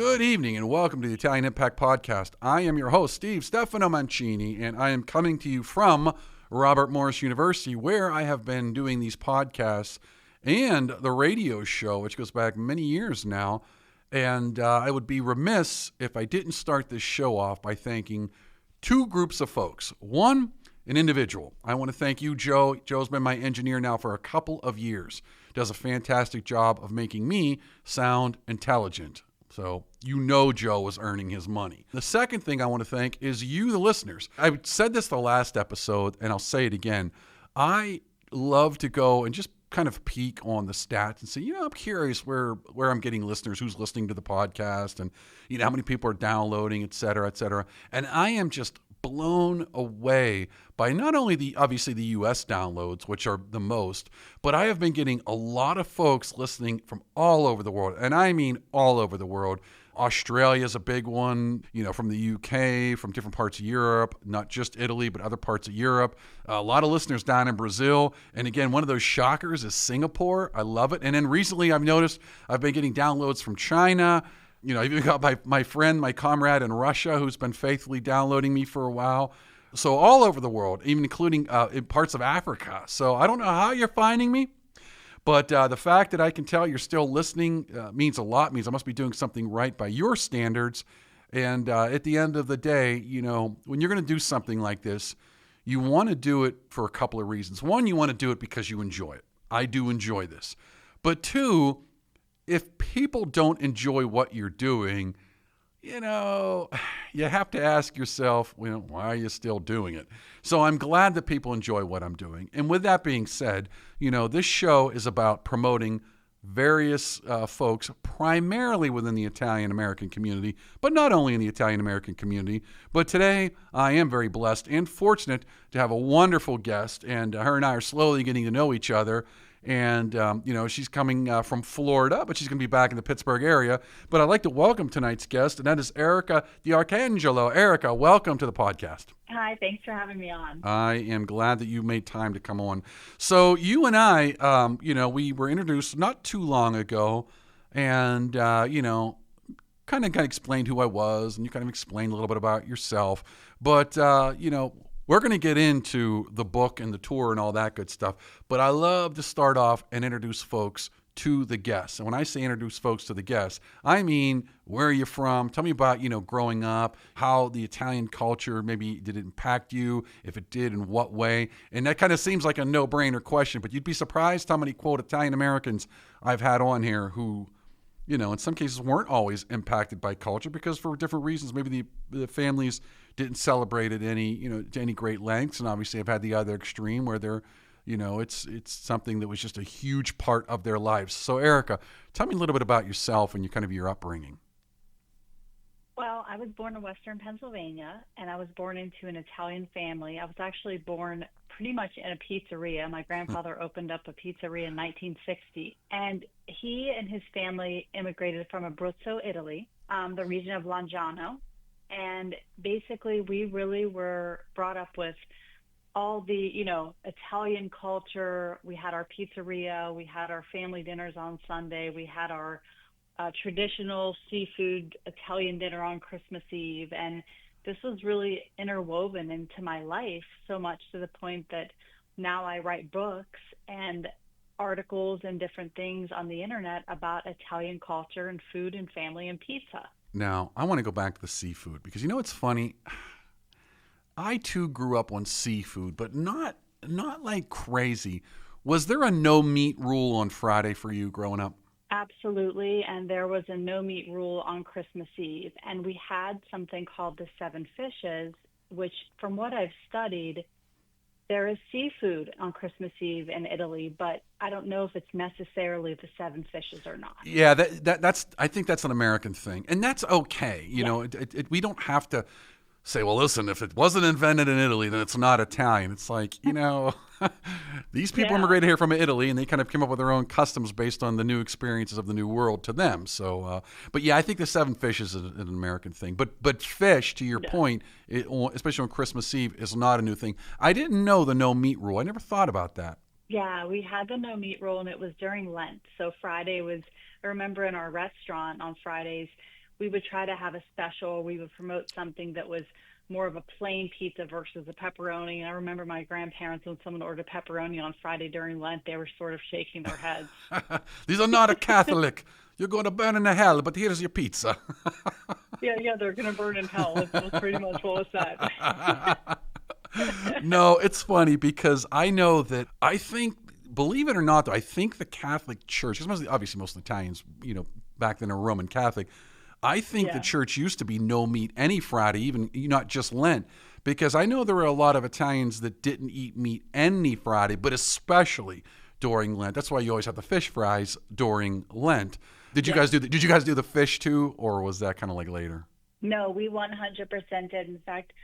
Good evening and welcome to the Italian Impact Podcast. I am your host, Stefano Mancini, and I am coming to you from Robert Morris University, where I have been doing these podcasts and the radio show, which goes back many years now. And I would be remiss if I didn't start this show off by thanking two groups of folks. One, an individual. I want to thank you, Joe. Joe's been my engineer now for a couple of years. Does a fantastic job of making me sound intelligent. So you know Joe was earning his money. The second thing I want to thank is you, the listeners. I said this the last episode, and I'll say it again. I love to go and just kind of peek on the stats and say, I'm curious where I'm getting listeners, who's listening to the podcast, and how many people are downloading, et cetera, et cetera. And I am just blown away by not only obviously the US downloads, which are the most, but I have been getting a lot of folks listening from all over the world. And I mean all over the world. Australia is a big one, from the UK, from different parts of Europe, not just Italy, but other parts of Europe. A lot of listeners down in Brazil. And again, one of those shockers is Singapore. I love it. And then recently I've noticed I've been getting downloads from China. I've even got my friend, my comrade in Russia, who's been faithfully downloading me for a while. So all over the world, even including in parts of Africa. So I don't know how you're finding me, but the fact that I can tell you're still listening means a lot, means I must be doing something right by your standards. And at the end of the day, when you're going to do something like this, you want to do it for a couple of reasons. One, you want to do it because you enjoy it. I do enjoy this. But two, if people don't enjoy what you're doing, you have to ask yourself, why are you still doing it? So I'm glad that people enjoy what I'm doing. And with that being said, this show is about promoting various folks, primarily within the Italian-American community, but not only in the Italian-American community. But today, I am very blessed and fortunate to have a wonderful guest, and her and I are slowly getting to know each other. And, she's coming from Florida, but she's going to be back in the Pittsburgh area. But I'd like to welcome tonight's guest, and that is Erica D'Arcangelo. Erica, welcome to the podcast. Hi, thanks for having me on. I am glad that you made time to come on. So you and I, we were introduced not too long ago, and, kind of explained who I was, and you kind of explained a little bit about yourself. But, we're going to get into the book and the tour and all that good stuff, but I love to start off and introduce folks to the guests. And when I say introduce folks to the guests, I mean, where are you from? Tell me about, growing up, how the Italian culture, maybe did it impact you? If it did, in what way? And that kind of seems like a no-brainer question, but you'd be surprised how many, quote, Italian Americans I've had on here who, in some cases weren't always impacted by culture because for different reasons, maybe the families didn't celebrate it to any great lengths. And obviously I've had the other extreme where they're, it's something that was just a huge part of their lives. So Erica, tell me a little bit about yourself and your upbringing. Well, I was born in Western Pennsylvania, and I was born into an Italian family. I was actually born pretty much in a pizzeria. My grandfather opened up a pizzeria in 1960, and he and his family immigrated from Abruzzo, Italy, the region of Langiano. And basically, we really were brought up with all the, Italian culture. We had our pizzeria. We had our family dinners on Sunday. We had our traditional seafood Italian dinner on Christmas Eve. And this was really interwoven into my life so much to the point that now I write books and articles and different things on the internet about Italian culture and food and family and pizza. Now, I want to go back to the seafood because it's funny. I too grew up on seafood, but not like crazy. Was there a no meat rule on Friday for you growing up? Absolutely, and there was a no meat rule on Christmas Eve, and we had something called the seven fishes, which from what I've studied, there is seafood on Christmas Eve in Italy, but I don't know if it's necessarily the seven fishes or not. Yeah, that's. I think that's an American thing, and that's okay. We don't have to say, well, listen, if it wasn't invented in Italy, then it's not Italian. It's like, these people immigrated here from Italy, and they kind of came up with their own customs based on the new experiences of the new world to them. So, but yeah, I think the seven fish is an American thing. But fish, to your point, especially on Christmas Eve, is not a new thing. I didn't know the no meat rule. I never thought about that. Yeah, we had the no meat rule, and it was during Lent. So Friday was, I remember in our restaurant on Fridays, we would try to have a special. We would promote something that was more of a plain pizza versus a pepperoni. And I remember my grandparents, when someone ordered pepperoni on Friday during Lent, they were sort of shaking their heads. These are not a Catholic. You're going to burn in the hell, but here's your pizza. Yeah, they're going to burn in hell. That's pretty much what was said. No, it's funny because I know that I think, believe it or not, though, I think the Catholic Church, because obviously most Italians, back then are Roman Catholic, I think the church used to be no meat any Friday, even not just Lent, because I know there were a lot of Italians that didn't eat meat any Friday, but especially during Lent. That's why you always have the fish fries during Lent. Did you guys do the fish too, or was that kind of like later? No, we 100% did. In fact,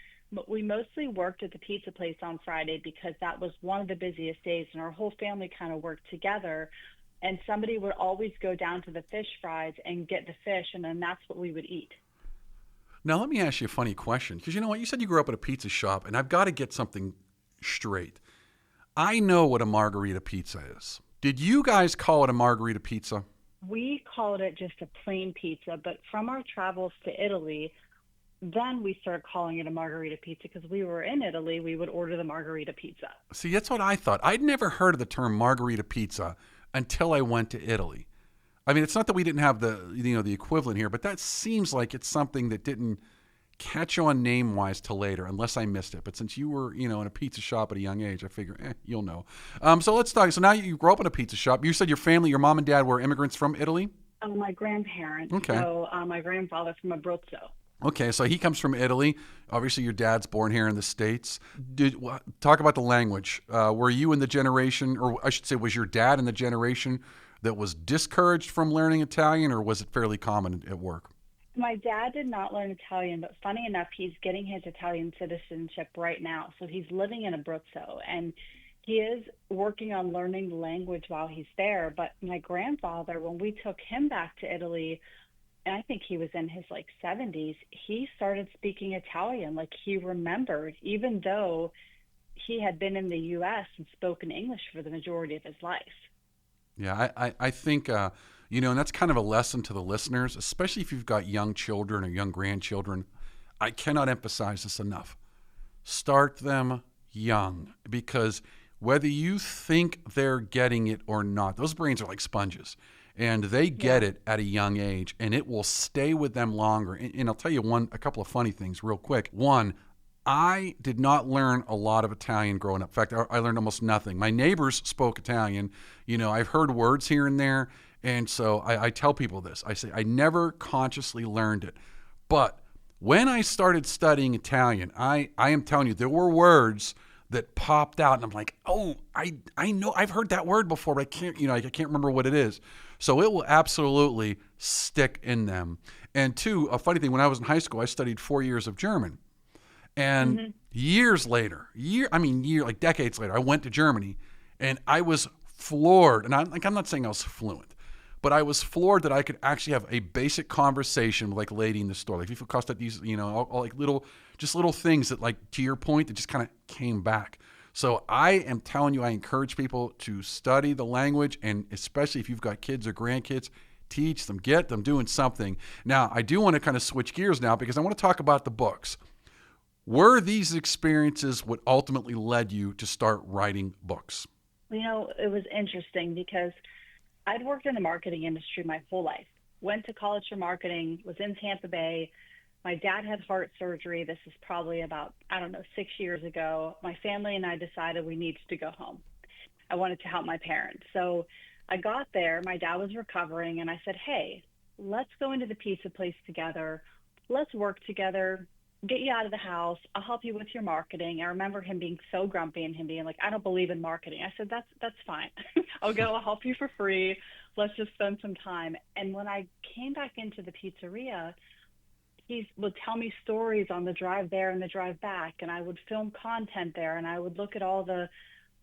we mostly worked at the pizza place on Friday because that was one of the busiest days, and our whole family kind of worked together. And somebody would always go down to the fish fries and get the fish, and then that's what we would eat. Now, let me ask you a funny question, because you know what? You said you grew up at a pizza shop, and I've got to get something straight. I know what a margarita pizza is. Did you guys call it a margarita pizza? We called it just a plain pizza, but from our travels to Italy, then we started calling it a margarita pizza because we were in Italy. We would order the margarita pizza. See, that's what I thought. I'd never heard of the term margarita pizza until I went to Italy. I mean, it's not that we didn't have the equivalent here, but that seems like it's something that didn't catch on name-wise till later, unless I missed it. But since you were, in a pizza shop at a young age, I figure, you'll know. So let's talk. So now you grew up in a pizza shop. You said your family, your mom and dad were immigrants from Italy? My grandparents. Okay. So my grandfather from Abruzzo. Okay, so he comes from Italy. Obviously, your dad's born here in the States. Talk about the language. Were you in the generation, or I should say, was your dad in the generation that was discouraged from learning Italian, or was it fairly common at work? My dad did not learn Italian, but funny enough, he's getting his Italian citizenship right now. So he's living in Abruzzo, and he is working on learning the language while he's there. But my grandfather, when we took him back to Italy, and I think he was in his 70s, he started speaking Italian. Like he remembered, even though he had been in the U.S. and spoken English for the majority of his life. Yeah, I think, and that's kind of a lesson to the listeners, especially if you've got young children or young grandchildren. I cannot emphasize this enough. Start them young, because whether you think they're getting it or not, those brains are like sponges. And they get it at a young age, and it will stay with them longer. And I'll tell you a couple of funny things real quick. One, I did not learn a lot of Italian growing up. In fact, I learned almost nothing. My neighbors spoke Italian. I've heard words here and there. And so I tell people this. I say I never consciously learned it. But when I started studying Italian, I am telling you, there were words that popped out, and I'm like, oh, I know, I've heard that word before, but I can't remember what it is. So it will absolutely stick in them. And two, a funny thing, when I was in high school, I studied 4 years of German. And years later, decades later, I went to Germany, and I was floored. And I'm not saying I was fluent, but I was floored that I could actually have a basic conversation with a lady in the store. Like if you cost these, all little things that, to your point, that just kind of came back. So I am telling you, I encourage people to study the language, and especially if you've got kids or grandkids, teach them, get them doing something. Now, I do want to kind of switch gears now, because I want to talk about the books. Were these experiences what ultimately led you to start writing books? It was interesting because I'd worked in the marketing industry my whole life. Went to college for marketing, was in Tampa Bay. My dad had heart surgery. This is probably about, 6 years ago. My family and I decided we needed to go home. I wanted to help my parents. So I got there. My dad was recovering, and I said, hey, let's go into the pizza place together. Let's work together. Get you out of the house. I'll help you with your marketing. I remember him being so grumpy and him being like, I don't believe in marketing. I said, that's fine. I'll help you for free. Let's just spend some time. And when I came back into the pizzeria, he would tell me stories on the drive there and the drive back, and I would film content there, and I would look at all the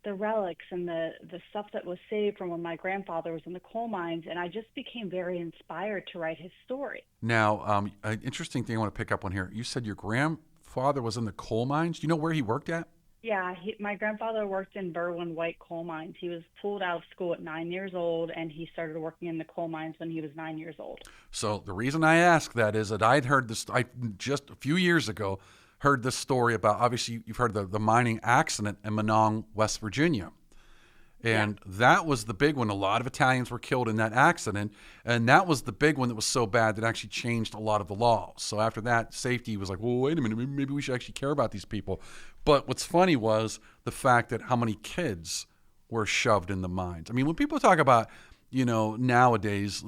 relics and the stuff that was saved from when my grandfather was in the coal mines, and I just became very inspired to write his story. Now, an interesting thing I want to pick up on here. You said your grandfather was in the coal mines. Do you know where he worked at? Yeah, my grandfather worked in Berwyn White coal mines. He was pulled out of school at 9 years old, and he started working in the coal mines when he was 9 years old. So the reason I ask that is that I'd heard this, I just a few years ago heard this story about, obviously you've heard the mining accident in Monong, West Virginia. Yeah, And that was the big one. A lot of Italians were killed in that accident. And that was the big one that was so bad that actually changed a lot of the laws. So after that, safety was like, well, wait a minute, maybe we should actually care about these people. But what's funny was the fact that how many kids were shoved in the mines. I mean, when people talk about, nowadays,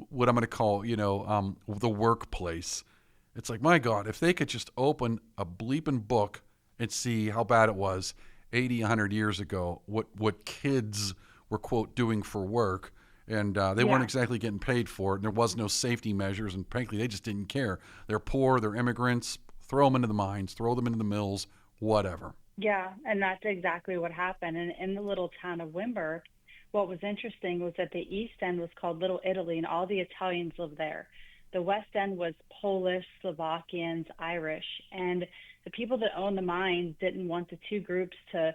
what I'm going to call, the workplace, it's like, my God, if they could just open a bleeping book and see how bad it was 80, 100 years ago, what kids were, quote, doing for work. And they weren't yeah, exactly getting paid for it. And there was no safety measures. And frankly, they just didn't care. They're poor. They're immigrants. Throw them into the mines. Throw them into the mills. Whatever. yeah. And that's exactly what happened. And in the little town of Wimber, what was interesting was that the East End was called Little Italy, and all the Italians lived there. The West End was Polish, Slovakians, Irish, and the people that owned the mines didn't want the two groups to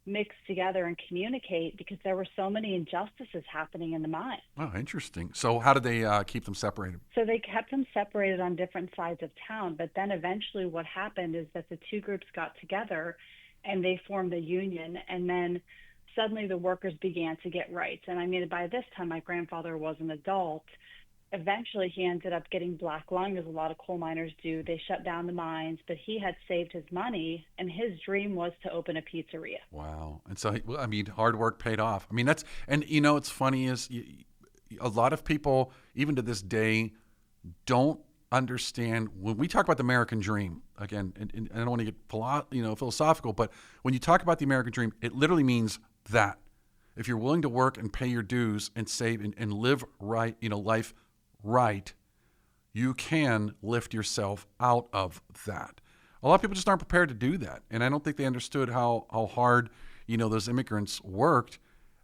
mix together and communicate because there were so many injustices happening in the mine. Oh, interesting. So how did they keep them separated? So they kept them separated on different sides of town, but then eventually what happened is that the two groups got together and they formed a union, and then suddenly the workers began to get rights. And I mean, by this time, my grandfather was an adult. Eventually, he ended up getting black lung, as a lot of coal miners do. They shut down the mines, but he had saved his money, and his dream was to open a pizzeria. Wow. And so, well, I mean, hard work paid off. I mean, and what's funny is a lot of people, even to this day, don't understand when we talk about the American dream. Again, and I don't want to get philosophical, but when you talk about the American dream, it literally means that if you're willing to work and pay your dues and save and live right, life right, you can lift yourself out of that. A lot of people just aren't prepared to do that, and I don't think they understood how hard those immigrants worked,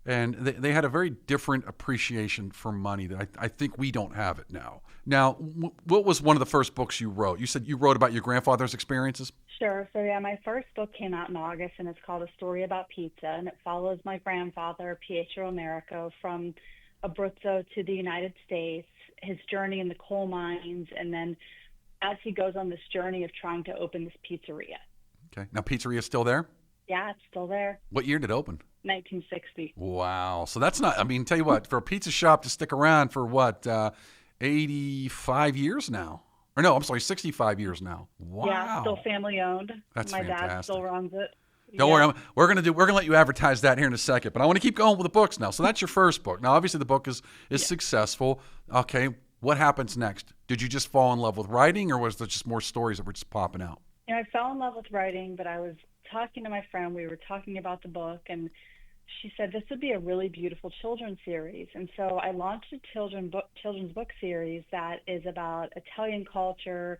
and they had a very different appreciation for money that I think we don't have it now. Now, what was one of the first books you wrote? You said you wrote about your grandfather's experiences. Sure. So, yeah, my first book came out in August, and it's called A Story About Pizza, and it follows my grandfather, Pietro Americo, from Abruzzo to the United States, his journey in the coal mines, and then as he goes on this journey of trying to open this pizzeria. Okay. Now, pizzeria is still there? Yeah, it's still there. What year did it open? 1960. Wow. So that's not, I mean, tell you what, for a pizza shop to stick around for 85 years now? Or no, I'm sorry, 65 years now. Wow. Yeah, still family owned. That's My fantastic. dad still runs it. Don't Yeah. worry, we're gonna let you advertise that here in a second, but I want to keep going with the books now. So that's your first book. Now, obviously, the book is Yeah. successful. Okay, what happens next? Did you just fall in love with writing, or was there just more stories that were just popping out? I fell in love with writing, but I was talking to my friend. We were talking about the book, and she said this would be a really beautiful children's series. And so I launched a children's book series that is about Italian culture,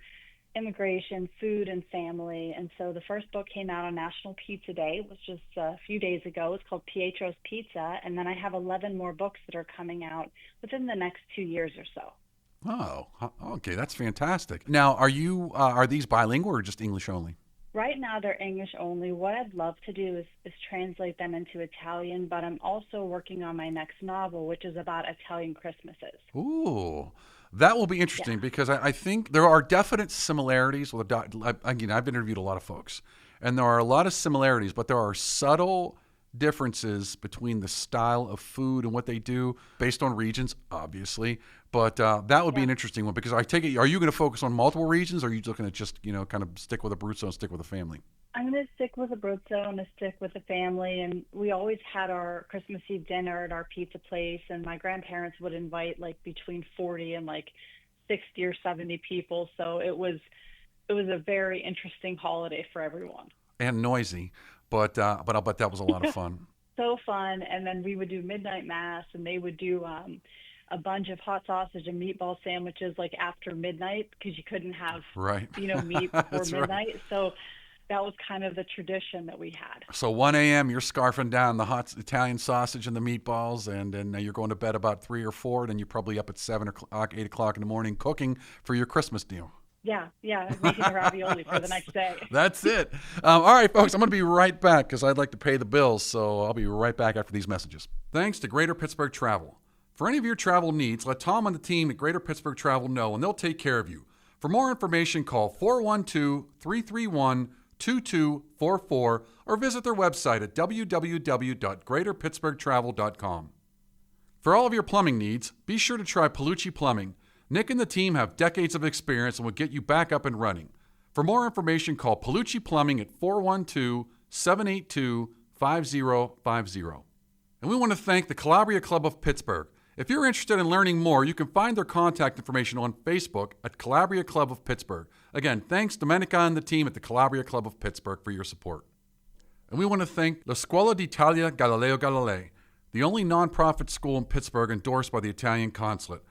immigration, food, and family. And so the first book came out on National Pizza Day, which was a few days ago. It's called Pietro's Pizza. And then I have 11 more books that are coming out within the next 2 years or so. Oh, okay, that's fantastic. Now, are these bilingual or just English only? Right now, they're English only. What I'd love to do is translate them into Italian, but I'm also working on my next novel, which is about Italian Christmases. Ooh, that will be interesting Yeah. because I think there are definite similarities. Again, I've interviewed a lot of folks, and there are a lot of similarities, but there are subtle differences between the style of food and what they do based on regions, obviously. But that would be Yeah. an interesting one because I take it, are you going to focus on multiple regions, or are you looking at just, kind of stick with Abruzzo and stick with the family? I'm going to stick with Abruzzo. I'm going to stick with the family. And we always had our Christmas Eve dinner at our pizza place. And my grandparents would invite like between 40 and like 60 or 70 people. So it was a very interesting holiday for everyone. And noisy, but I'll bet that was a lot of fun. So fun. And then we would do midnight mass, and they would do a bunch of hot sausage and meatball sandwiches like after midnight because you couldn't have Right. meat before That's right. midnight. So that was kind of the tradition that we had. So 1 a.m. you're scarfing down the hot Italian sausage and the meatballs, and then you're going to bed about 3 or 4, and then you're probably up at 7 o'clock, 8 o'clock in the morning cooking for your Christmas deal. Yeah, making the ravioli for the next day. That's it. All right, folks, I'm going to be right back because I'd like to pay the bills, so I'll be right back after these messages. Thanks to Greater Pittsburgh Travel. For any of your travel needs, let Tom and the team at Greater Pittsburgh Travel know, and they'll take care of you. For more information, call 412-331-2244 or visit their website at www.greaterpittsburghtravel.com. For all of your plumbing needs, be sure to try Palucci Plumbing. Nick and the team have decades of experience and will get you back up and running. For more information, call Palucci Plumbing at 412-782-5050. And we want to thank the Calabria Club of Pittsburgh. If you're interested in learning more, you can find their contact information on Facebook at Calabria Club of Pittsburgh. Again, thanks Domenica and the team at the Calabria Club of Pittsburgh for your support. And we want to thank La Scuola d'Italia Galileo Galilei, the only nonprofit school in Pittsburgh endorsed by the Italian Consulate.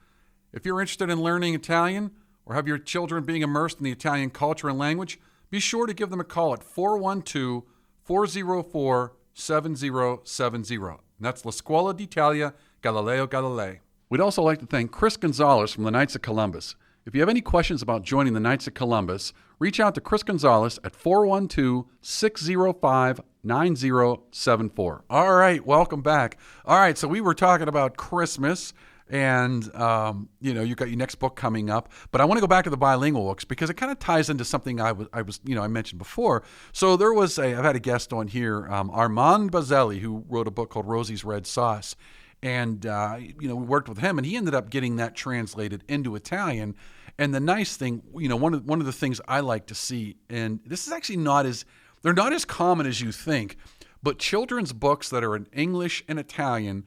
If you're interested in learning Italian or have your children being immersed in the Italian culture and language, be sure to give them a call at 412-404-7070. And that's La Scuola d'Italia Galileo Galilei. We'd also like to thank Chris Gonzalez from the Knights of Columbus. If you have any questions about joining the Knights of Columbus, reach out to Chris Gonzalez at 412-605-9074. All right, welcome back. All right, so we were talking about Christmas. And, you got your next book coming up. But I want to go back to the bilingual books because it kind of ties into something I mentioned before. So I've had a guest on here, Armand Bazzelli, who wrote a book called Rosie's Red Sauce. And, we worked with him, and he ended up getting that translated into Italian. And the nice thing, one of the things I like to see, and this is actually they're not as common as you think, but children's books that are in English and Italian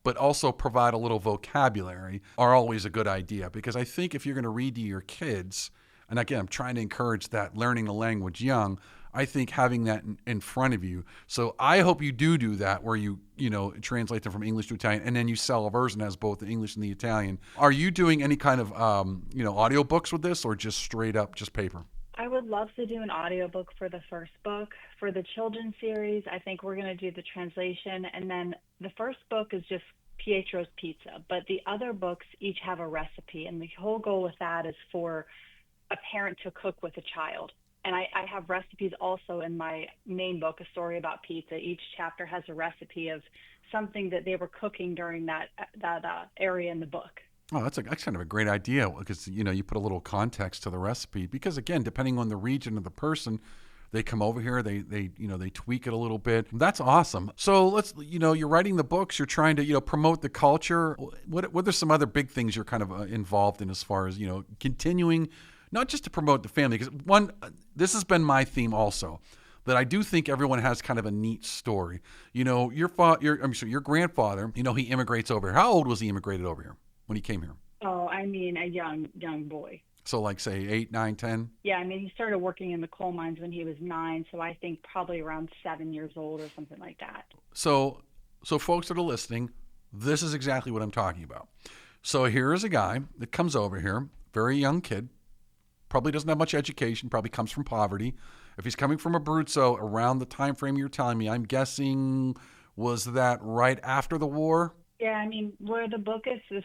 but also provide a little vocabulary are always a good idea. Because I think if you're going to read to your kids, and again, I'm trying to encourage that, learning the language young, I think having that in front of you. So I hope you do that where you translate them from English to Italian, and then you sell a version that has both the English and the Italian. Are you doing any kind of, audiobooks with this or just straight up, just paper? I would love to do an audiobook for the first book. For the children's series, I think we're going to do the translation. And then the first book is just Pietro's Pizza. But the other books each have a recipe. And the whole goal with that is for a parent to cook with a child. And I have recipes also in my main book, A Story About Pizza. Each chapter has a recipe of something that they were cooking during that area in the book. Oh, that's kind of a great idea because, you put a little context to the recipe because, again, depending on the region of the person, they come over here, they tweak it a little bit. That's awesome. So you're writing the books, you're trying to, promote the culture. What are some other big things you're kind of involved in as far as, continuing, not just to promote the family? Because this has been my theme also, that I do think everyone has kind of a neat story. Your grandfather, he immigrates over here. How old was he immigrated over here when he came here? Oh, I mean, a young boy. So like say 8, 9, 10? Yeah, I mean, he started working in the coal mines when he was 9, so I think probably around 7 years old or something like that. So folks that are listening, this is exactly what I'm talking about. So here is a guy that comes over here, very young kid, probably doesn't have much education, probably comes from poverty. If he's coming from Abruzzo around the time frame you're telling me, I'm guessing, was that right after the war? Yeah, I mean, where the book is, the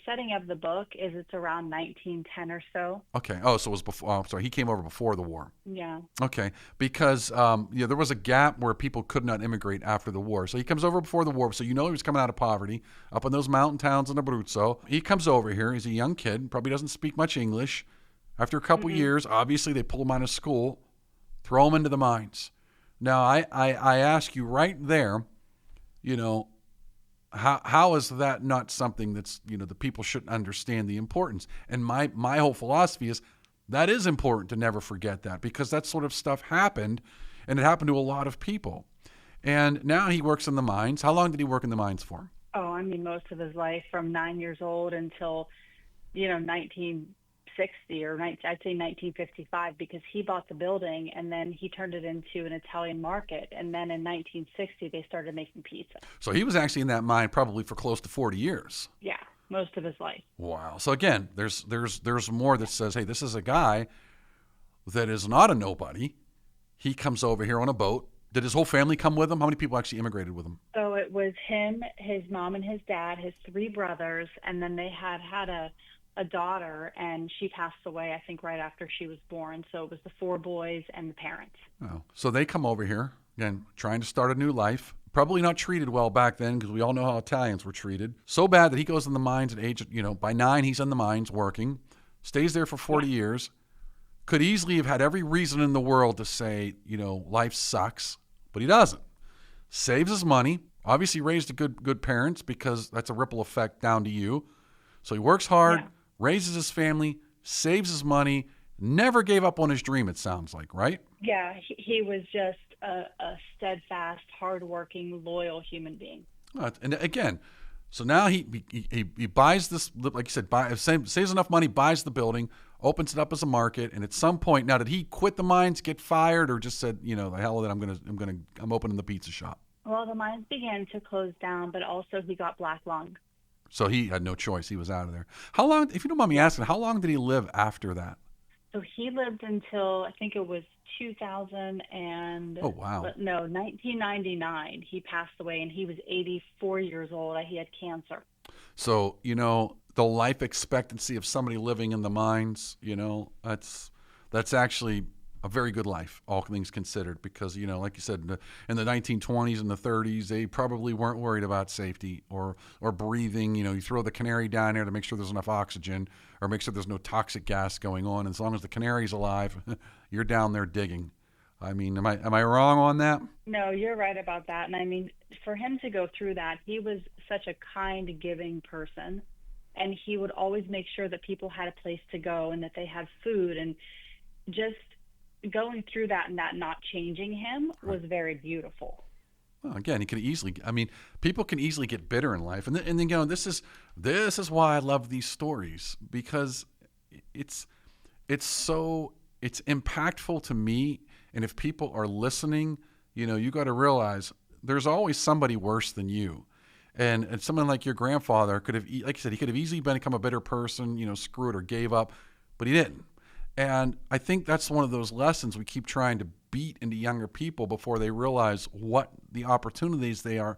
setting of the book is it's around 1910 or so. Okay. Oh, so it was before. Oh, sorry, he came over before the war. Yeah. Okay, because there was a gap where people could not immigrate after the war. So he comes over before the war. So he was coming out of poverty up in those mountain towns in Abruzzo. He comes over here. He's a young kid, probably doesn't speak much English. After a couple years, obviously they pull him out of school, throw him into the mines. Now I ask you right there, How is that not something that's, the people shouldn't understand the importance? And my whole philosophy is that is important to never forget that because that sort of stuff happened and it happened to a lot of people. And now he works in the mines. How long did he work in the mines for? Oh, I mean, most of his life from 9 years old until, 1960 or I'd say 1955 because he bought the building and then he turned it into an Italian market. And then in 1960, they started making pizza. So he was actually in that mine probably for close to 40 years. Yeah, most of his life. Wow. So again, there's more that says, hey, this is a guy that is not a nobody. He comes over here on a boat. Did his whole family come with him? How many people actually immigrated with him? So it was him, his mom and his dad, his 3 brothers, and then they had a a daughter, and she passed away, I think, right after she was born. So it was the four boys and the parents. Oh, so they come over here again, trying to start a new life. Probably not treated well back then because we all know how Italians were treated. So bad that he goes in the mines at age, by 9, he's in the mines working, stays there for 40 years. Could easily have had every reason in the world to say, life sucks, but he doesn't. Saves his money. Obviously raised a good parents because that's a ripple effect down to you. So he works hard, raises his family, saves his money, never gave up on his dream, it sounds like, right? Yeah, he was just a steadfast, hardworking, loyal human being. And again, so now he buys this, like you said, saves enough money, buys the building, opens it up as a market, and at some point, now did he quit the mines, get fired, or just said, the hell with it, I'm opening the pizza shop? Well, the mines began to close down, but also he got black lung. So he had no choice. He was out of there. How long, if you don't mind me asking, how long did he live after that? So he lived until, I think it was 2000 and... Oh, wow. No, 1999. He passed away, and he was 84 years old. He had cancer. So, the life expectancy of somebody living in the mines, that's actually a very good life, all things considered, because, like you said, in the 1920s and the 30s, they probably weren't worried about safety or breathing. You throw the canary down there to make sure there's enough oxygen or make sure there's no toxic gas going on. And as long as the canary's alive, you're down there digging. I mean, am I wrong on that? No, you're right about that. And I mean, for him to go through that, he was such a kind, giving person. And he would always make sure that people had a place to go and that they had food, and just going through that and that not changing him was very beautiful. Well, again, he could easily. I mean, people can easily get bitter in life, and then this is why I love these stories, because it's impactful to me, and if people are listening, you got to realize there's always somebody worse than you, and someone like your grandfather could have, like you said, he could have easily become a bitter person, screw it or gave up, but he didn't. And I think that's one of those lessons we keep trying to beat into younger people before they realize what the opportunities they are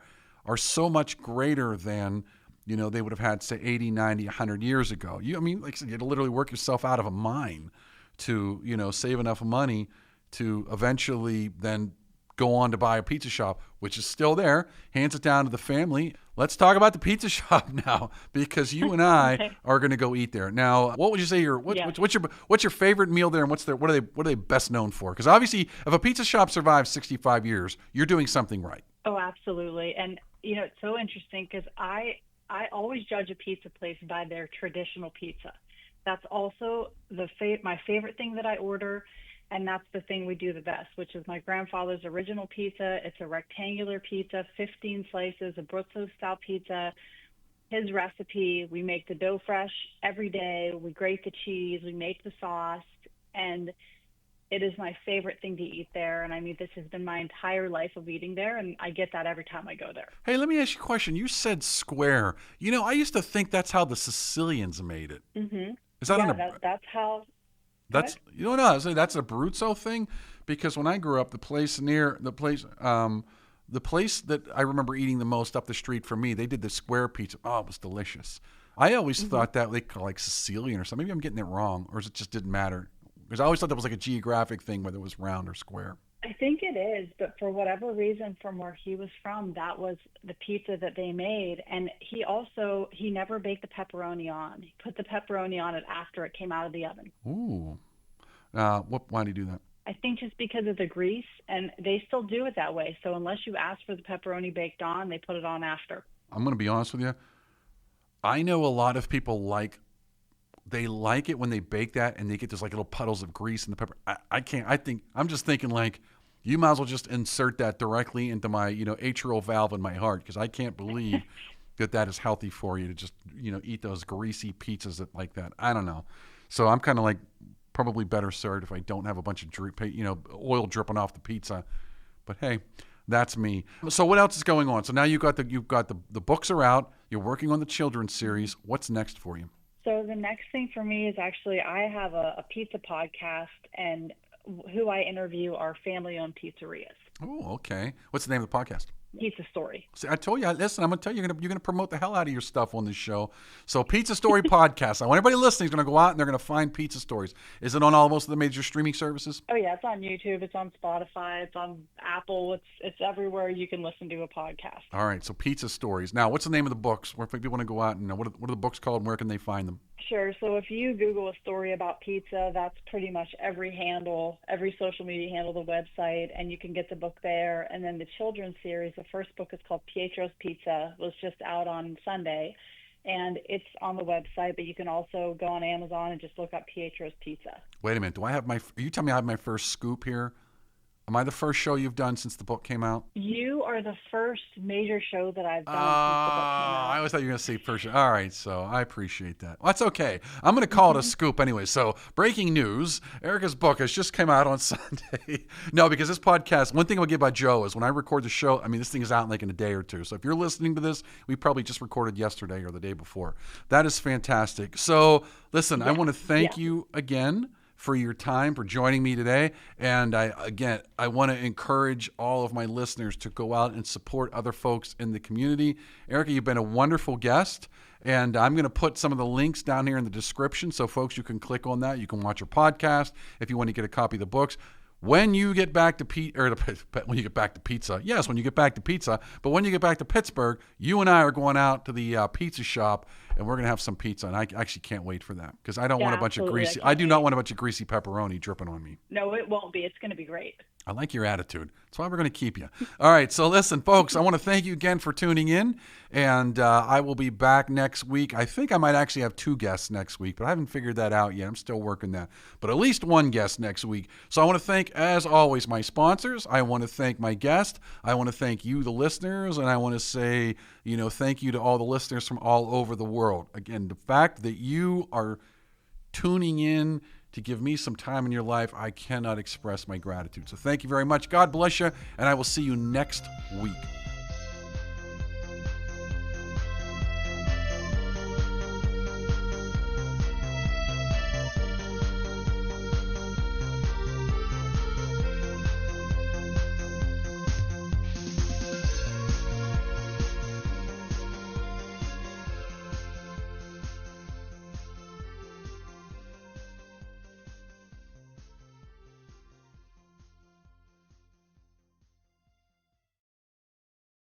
so much greater than, they would have had, say, 80, 90, 100 years ago. Like I said, you had to literally work yourself out of a mine to, save enough money to eventually then go on to buy a pizza shop, which is still there, hands it down to the family. Let's talk about the pizza shop now, because you and I are going to go eat there. Now, what would you say what's your favorite meal there, and what are they best known for? Because obviously, if a pizza shop survives 65 years, you're doing something right. Oh, absolutely. And it's so interesting because I always judge a pizza place by their traditional pizza. That's also my favorite thing that I order. And that's the thing we do the best, which is my grandfather's original pizza. It's a rectangular pizza, 15 slices, Abruzzo-style pizza. His recipe, we make the dough fresh every day. We grate the cheese. We make the sauce. And it is my favorite thing to eat there. And I mean, this has been my entire life of eating there, and I get that every time I go there. Hey, let me ask you a question. You said square. I used to think that's how the Sicilians made it. Mm-hmm. Is that that's how... That's that's a Abruzzo thing, because when I grew up, the place that I remember eating the most up the street from me, they did the square pizza. Oh, it was delicious. I always thought that they called like Sicilian or something. Maybe I'm getting it wrong, or it just didn't matter, because I always thought that was like a geographic thing, whether it was round or square. I think it is, but for whatever reason, from where he was from, that was the pizza that they made. And he never baked the pepperoni on. He put the pepperoni on it after it came out of the oven. Ooh. Why did he do that? I think just because of the grease, and they still do it that way. So unless you ask for the pepperoni baked on, they put it on after. I'm going to be honest with you. I know a lot of people like it when they bake that and they get those like little puddles of grease in the pepper. I can't. I'm just thinking like, you might as well just insert that directly into my, atrial valve in my heart, because I can't believe that is healthy for you to just, eat those greasy pizzas like that. I don't know. So I'm kind of like probably better served if I don't have a bunch of oil dripping off the pizza. But hey, that's me. So what else is going on? So now you've got the books are out. You're working on the children's series. What's next for you? So the next thing for me is actually I have a pizza podcast, and who I interview are family-owned pizzerias. Oh, okay. What's the name of the podcast? Pizza Story. See, I told you. Listen, I'm gonna tell you, you're gonna promote the hell out of your stuff on this show. So, Pizza Story podcast. I want everybody listening is gonna go out and they're gonna find Pizza Stories. Is it on most of the major streaming services? Oh yeah, it's on YouTube, it's on Spotify, it's on Apple, it's everywhere you can listen to a podcast. All right, so Pizza Stories. Now, what's the name of the books? Where if people want to go out and what are the books called? And where can they find them? Sure. So if you Google a story about pizza, that's pretty much every handle, every social media handle, the website, and you can get the book there. And then the children's series, the first book is called Pietro's Pizza, was just out on Sunday, and it's on the website, but you can also go on Amazon and just look up Pietro's Pizza. Wait a minute. Are you telling me I have my first scoop here? Am I the first show you've done since the book came out? You are the first major show that I've done since the book came out. I always thought you were going to say first show. All right, so I appreciate that. Well, that's okay. I'm going to call it a scoop anyway. So, breaking news, Erica's book has just come out on Sunday. No, because this podcast, one thing I'll give about Joe is when I record the show, I mean, this thing is out in a day or two. So, if you're listening to this, we probably just recorded yesterday or the day before. That is fantastic. So, listen, I want to thank you again for your time, for joining me today. And I want to encourage all of my listeners to go out and support other folks in the community. Erica, you've been a wonderful guest. And I'm going to put some of the links down here in the description. So folks, you can click on that. You can watch your podcast if you want to get a copy of the books. When you get back to when you get back to pizza, yes, when you get back to pizza, but when you get back to Pittsburgh, you and I are going out to the pizza shop, and we're going to have some pizza. And I actually can't wait for that because I don't want a bunch of greasy. I do not want a bunch of greasy pepperoni dripping on me. No, it won't be. It's going to be great. I like your attitude. That's why we're going to keep you. All right. So listen, folks, I want to thank you again for tuning in. And I will be back next week. I think I might actually have 2 guests next week, but I haven't figured that out yet. I'm still working that. But at least 1 guest next week. So I want to thank, as always, my sponsors. I want to thank my guest. I want to thank you, the listeners. And I want to say, thank you to all the listeners from all over the world. Again, the fact that you are tuning in to give me some time in your life, I cannot express my gratitude. So thank you very much. God bless you, and I will see you next week.